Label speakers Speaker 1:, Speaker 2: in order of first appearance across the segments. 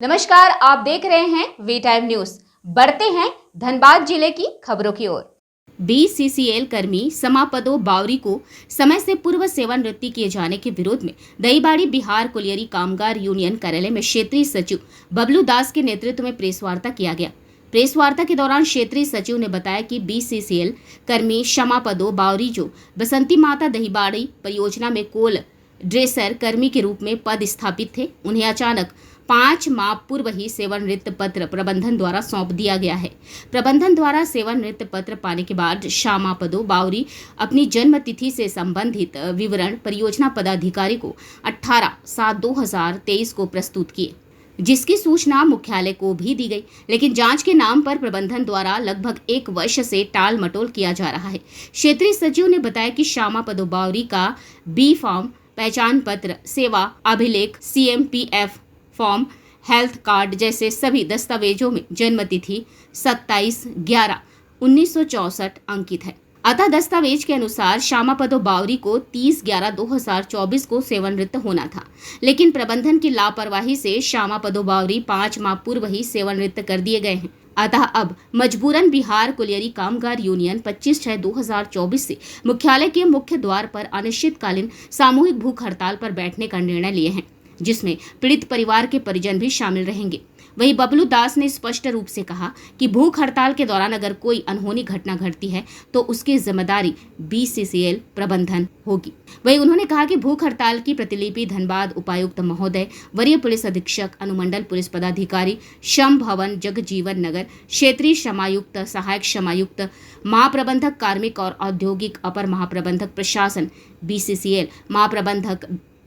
Speaker 1: नमस्कार, आप देख रहे हैं वी टाइम न्यूज। बढ़ते हैं धनबाद जिले की खबरों की ओर। बीसीसीएल कर्मी समापदो बावरी को समय से पूर्व सेवानिवृत्ति किए जाने के विरोध में दहीबाड़ी बिहार कोलियरी कामगार यूनियन कार्यालय में क्षेत्रीय सचिव बबलू दास के नेतृत्व में प्रेस वार्ता किया गया। प्रेस वार्ता के दौरान क्षेत्रीय सचिव ने बताया कि बीसीसीएल कर्मी समापदो बावरी जो बसंती माता दहीबाड़ी परियोजना में कोल ड्रेसर कर्मी के रूप में पद स्थापित थे, उन्हें अचानक 5 माह पूर्व ही सेवानिवृत्त पत्र प्रबंधन द्वारा सौंप दिया गया है। प्रबंधन द्वारा सेवानिवृत्त पत्र पाने के बाद समापदो बावरी अपनी जन्म तिथि से संबंधित विवरण परियोजना पदाधिकारी को 18/7/2023 को प्रस्तुत किए, जिसकी सूचना मुख्यालय को भी दी गई, लेकिन जांच के नाम पर प्रबंधन द्वारा लगभग 1 वर्ष से टाल मटोल किया जा रहा है। क्षेत्रीय सचिव ने बताया कि समापदो बावरी का बी फॉर्म, पहचान पत्र, सेवा अभिलेख, CMPF फॉर्म, हेल्थ कार्ड जैसे सभी दस्तावेजों में जन्म तिथि 27/11/1964 अंकित है। अतः दस्तावेज के अनुसार समापदो बावरी को 30/11/2024 को सेवानिवृत्त होना था, लेकिन प्रबंधन की लापरवाही से समापदो बावरी 5 माह पूर्व ही सेवानिवृत्त कर दिए गए हैं। अतः अब मजबूरन बिहार कोलियरी कामगार यूनियन 25/6/2024 से मुख्यालय के मुख्य द्वार पर अनिश्चितकालीन सामूहिक भूख हड़ताल पर बैठने का निर्णय लिए हैं, जिसमें पीड़ित परिवार के परिजन भी शामिल रहेंगे। वहीं बबलू दास ने स्पष्ट रूप से कहा कि भूख हड़ताल के दौरान अगर कोई अनहोनी घटना घटती है तो उसकी जिम्मेदारी बीसीसीएल प्रबंधन होगी। वहीं उन्होंने कहा कि भूख हड़ताल की प्रतिलिपि धनबाद उपायुक्त महोदय, वरीय पुलिस अधीक्षक, अनुमंडल पुलिस पदाधिकारी, श्रम भवन जगजीवन नगर, क्षेत्रीय श्रमायुक्त, सहायक श्रमायुक्त, महाप्रबंधक कार्मिक और औद्योगिक, अपर महाप्रबंधक प्रशासन बीसीसीएल, महाप्रबंधक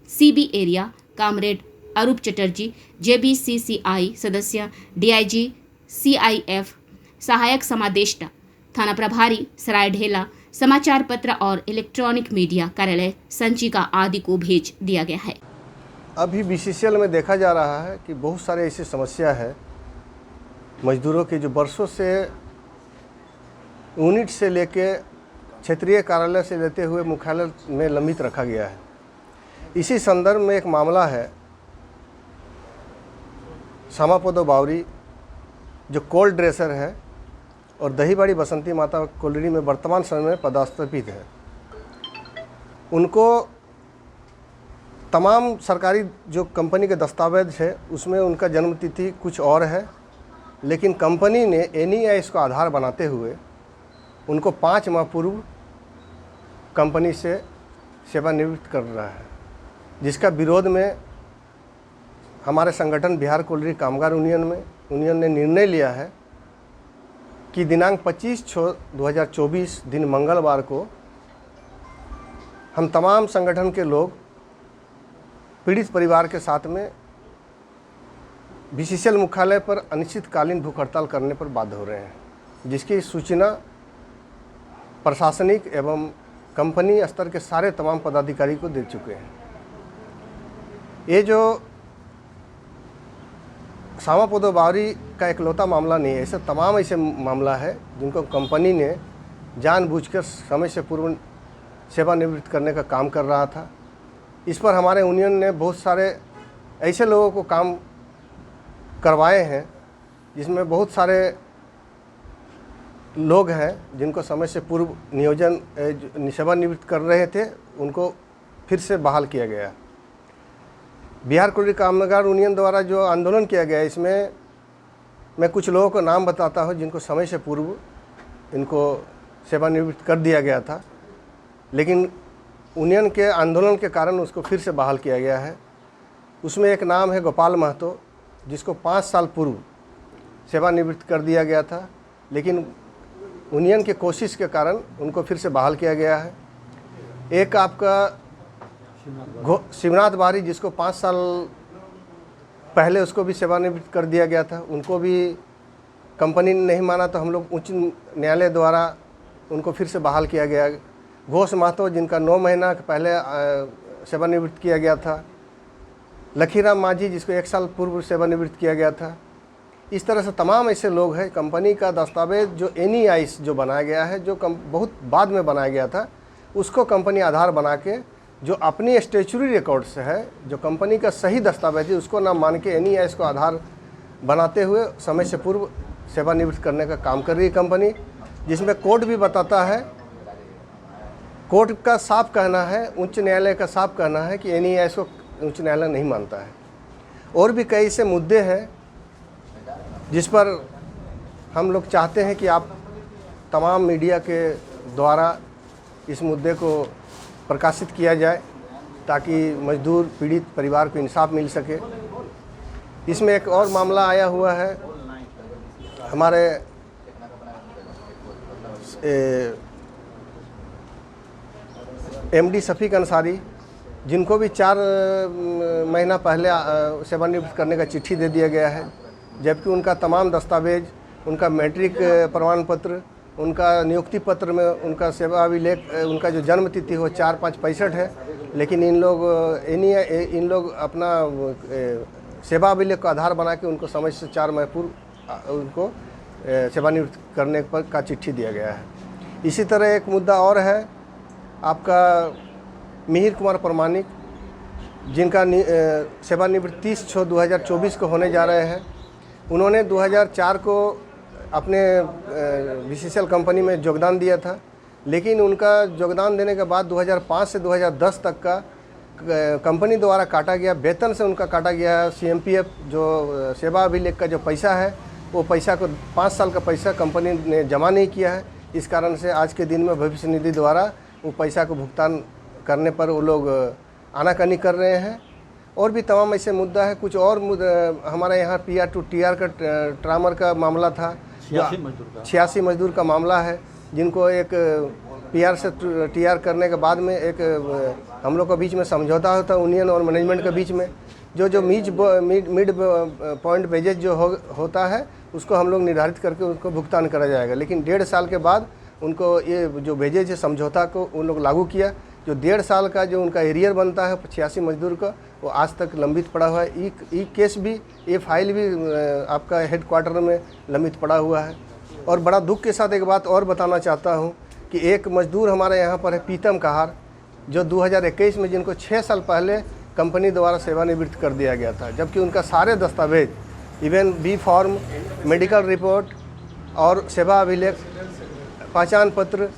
Speaker 1: CB एरिया कामरेड अरूप चटर्जी, JBCCI सदस्य, DIG CIF, सहायक समादेष्टा, थाना प्रभारी सरायढेला, समाचार पत्र और इलेक्ट्रॉनिक मीडिया कार्यालय संचिका आदि को भेज दिया गया है।
Speaker 2: अभी BCCL में देखा जा रहा है कि बहुत सारे ऐसी समस्या है मजदूरों की जो वर्षों से यूनिट से लेके क्षेत्रीय कार्यालय से लेते हुए मुख्यालय में लंबित रखा गया है। इसी संदर्भ में एक मामला है समापदो बावरी जो कोल्ड ड्रेसर है और दहीबाड़ी बसंती माता कोलियरी में वर्तमान समय में पदस्थापित है। उनको तमाम सरकारी जो कंपनी के दस्तावेज है उसमें उनका जन्म तिथि कुछ और है, लेकिन कंपनी ने NEIS को आधार बनाते हुए उनको 5 माह पूर्व कंपनी से सेवानिवृत्त कर रहा है, जिसका विरोध में हमारे संगठन बिहार कोलियरी कामगार यूनियन ने निर्णय लिया है कि दिनांक 25/6/2024 दिन मंगलवार को हम तमाम संगठन के लोग पीड़ित परिवार के साथ में BCCL मुख्यालय पर अनिश्चितकालीन भूख हड़ताल करने पर बाध्य हो रहे हैं, जिसकी सूचना प्रशासनिक एवं कंपनी स्तर के सारे तमाम पदाधिकारी को दे चुके हैं। ये जो समापदो बावरी का इकलौता मामला नहीं है, ऐसे तमाम ऐसे मामला है जिनको कंपनी ने जानबूझकर समय से पूर्व सेवानिवृत्त करने का काम कर रहा था। इस पर हमारे यूनियन ने बहुत सारे ऐसे लोगों को काम करवाए हैं, जिसमें बहुत सारे लोग हैं जिनको समय से पूर्व नियोजन सेवानिवृत्त कर रहे थे, उनको फिर से बहाल किया गया। बिहार कोलियरी कामगार यूनियन द्वारा जो आंदोलन किया गया, इसमें मैं कुछ लोगों का नाम बताता हूं जिनको समय से पूर्व इनको सेवानिवृत्त कर दिया गया था, लेकिन यूनियन के आंदोलन के कारण उसको फिर से बहाल किया गया है। उसमें एक नाम है गोपाल महतो, जिसको 5 साल पूर्व सेवानिवृत्त कर दिया गया था, लेकिन यूनियन की कोशिश के कारण उनको फिर से बहाल किया गया है। एक आपका शिवनाथ बारी, जिसको 5 साल पहले उसको भी सेवानिवृत्त कर दिया गया था, उनको भी कंपनी ने नहीं माना तो हम लोग उच्च न्यायालय द्वारा उनको फिर से बहाल किया गया। घोष महतो, जिनका 9 महीना पहले सेवानिवृत्त किया गया था। लखीराम माझी, जिसको 1 साल पूर्व सेवानिवृत्त किया गया था। इस तरह से तमाम ऐसे लोग हैं। कंपनी का दस्तावेज जो NEIS जो बनाया गया है, जो बहुत बाद में बनाया गया था, उसको कंपनी आधार बना के जो अपनी स्टेचुरी रिकॉर्ड से है, जो कंपनी का सही दस्तावेज है, उसको ना मान के NEIS को आधार बनाते हुए समय से पूर्व सेवानिवृत्त करने का काम कर रही है कंपनी, जिसमें कोर्ट भी बताता है, कोर्ट का साफ कहना है, उच्च न्यायालय का साफ कहना है कि NEAS को उच्च न्यायालय नहीं मानता है। और भी कई से मुद्दे हैं जिस पर हम लोग चाहते हैं कि आप तमाम मीडिया के द्वारा इस मुद्दे को प्रकाशित किया जाए ताकि मजदूर पीड़ित परिवार को इंसाफ मिल सके। इसमें एक और मामला आया हुआ है, हमारे MD शफीक अंसारी, जिनको भी 4 महीना पहले सेवानिवृत्त करने का चिट्ठी दे दिया गया है, जबकि उनका तमाम दस्तावेज, उनका मैट्रिक प्रमाण पत्र, उनका नियुक्ति पत्र में उनका सेवा अभिलेख, उनका जो जन्म तिथि हो 4565 है, लेकिन इन लोग अपना सेवा अभिलेख का आधार बना के उनको समय से 4 माह पूर्व उनको सेवानिवृत्त करने पर का चिट्ठी दिया गया है। इसी तरह एक मुद्दा और है आपका मिहिर कुमार प्रमाणिक, जिनका सेवानिवृत्ति 30/6/2024 को होने जा रहे हैं। उन्होंने 2004 को अपने BCCL कंपनी में योगदान दिया था, लेकिन उनका योगदान देने के बाद 2005 से 2010 तक का कंपनी द्वारा काटा गया वेतन से उनका काटा गया CMPF जो सेवा अभिलेख का जो पैसा है, वो पैसा को 5 साल का पैसा कंपनी ने जमा नहीं किया है। इस कारण से आज के दिन में भविष्य निधि द्वारा वो पैसा को भुगतान करने पर वो लोग आनाकानी कर रहे हैं। और भी तमाम ऐसे मुद्दा है। कुछ और हमारे यहाँ PR to TR का ट्रामर का मामला था, 86 मजदूर का मामला है, जिनको एक PR से TR करने के बाद में एक हम लोग के बीच में समझौता होता है यूनियन और मैनेजमेंट के बीच में, जो मिड पॉइंट वेजेज जो होता है उसको हम लोग निर्धारित करके उनको भुगतान करा जाएगा। लेकिन 1.5 साल के बाद उनको ये जो वेजेज है समझौता को उन लोग लागू किया। जो 1.5 साल का जो उनका एरियर बनता है 86 मजदूर का, वो आज तक लंबित पड़ा हुआ है। ई केस भी, ये फाइल भी आपका हेडक्वार्टर में लंबित पड़ा हुआ है। और बड़ा दुख के साथ एक बात और बताना चाहता हूँ कि एक मजदूर हमारे यहाँ पर है पीतम कहार, जो 2021 में जिनको 6 साल पहले कंपनी द्वारा सेवानिवृत्त कर दिया गया था, जबकि उनका सारे दस्तावेज, even B form, medical report और सेवा अभिलेख, पहचान पत्र,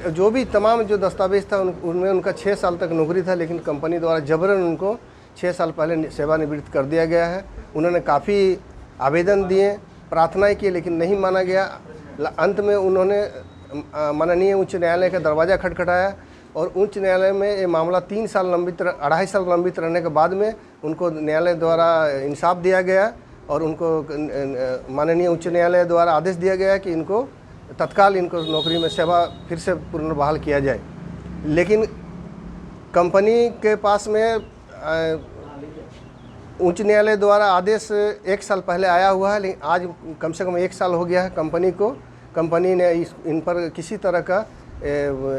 Speaker 2: जो भी तमाम जो दस्तावेज था उनमें उनका 6 साल तक नौकरी था, लेकिन कंपनी द्वारा जबरन उनको 6 साल पहले सेवानिवृत्त कर दिया गया है। उन्होंने काफ़ी आवेदन दिए, प्रार्थनाएं की, लेकिन नहीं माना गया। अंत में उन्होंने माननीय उच्च न्यायालय का दरवाज़ा खटखटाया और उच्च न्यायालय में ये मामला 3 साल लंबित, 2.5 साल लंबित रहने के बाद में उनको न्यायालय द्वारा इंसाफ दिया गया और उनको माननीय उच्च न्यायालय द्वारा आदेश दिया गया कि इनको तत्काल इनको नौकरी में सेवा फिर से पुनर्बहाल किया जाए। लेकिन कंपनी के पास में उच्च न्यायालय द्वारा आदेश 1 साल पहले आया हुआ है, लेकिन आज कम से कम 1 साल हो गया है कंपनी ने इन पर किसी तरह का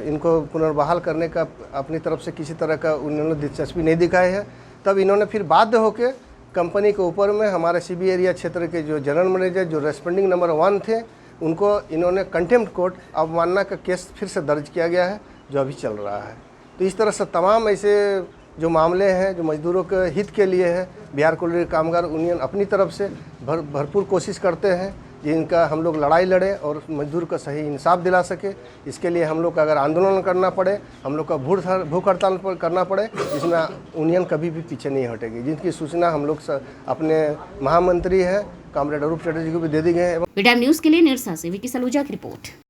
Speaker 2: इनको पुनर्बहाल करने का अपनी तरफ से किसी तरह का उन्होंने दिलचस्पी नहीं दिखाई है। तब इन्होंने फिर बाध्य होकर कंपनी के ऊपर में हमारे CB एरिया क्षेत्र के जो जनरल मैनेजर, जो रेस्पोंडिंग नंबर 1 थे, उनको इन्होंने कंटेम्प्ट कोर्ट अवमानना का केस फिर से दर्ज किया गया है, जो अभी चल रहा है। तो इस तरह से तमाम ऐसे जो मामले हैं जो मजदूरों के हित के लिए है, बिहार कोयला कामगार यूनियन अपनी तरफ से भरपूर कोशिश करते हैं जिनका हम लोग लड़ाई लड़े और मजदूर को सही इंसाफ दिला सके। इसके लिए हम लोग का अगर आंदोलन करना पड़े, हम लोग का भूख हड़ताल पर करना पड़े, जिसमें यूनियन कभी भी पीछे नहीं हटेगी। जिनकी सूचना हम लोग अपने महामंत्री है कॉमरेड अरूप चटर्जी को भी दे दी गई है।
Speaker 1: VTime न्यूज़ के लिए निरसा से विकी सलूजा की रिपोर्ट।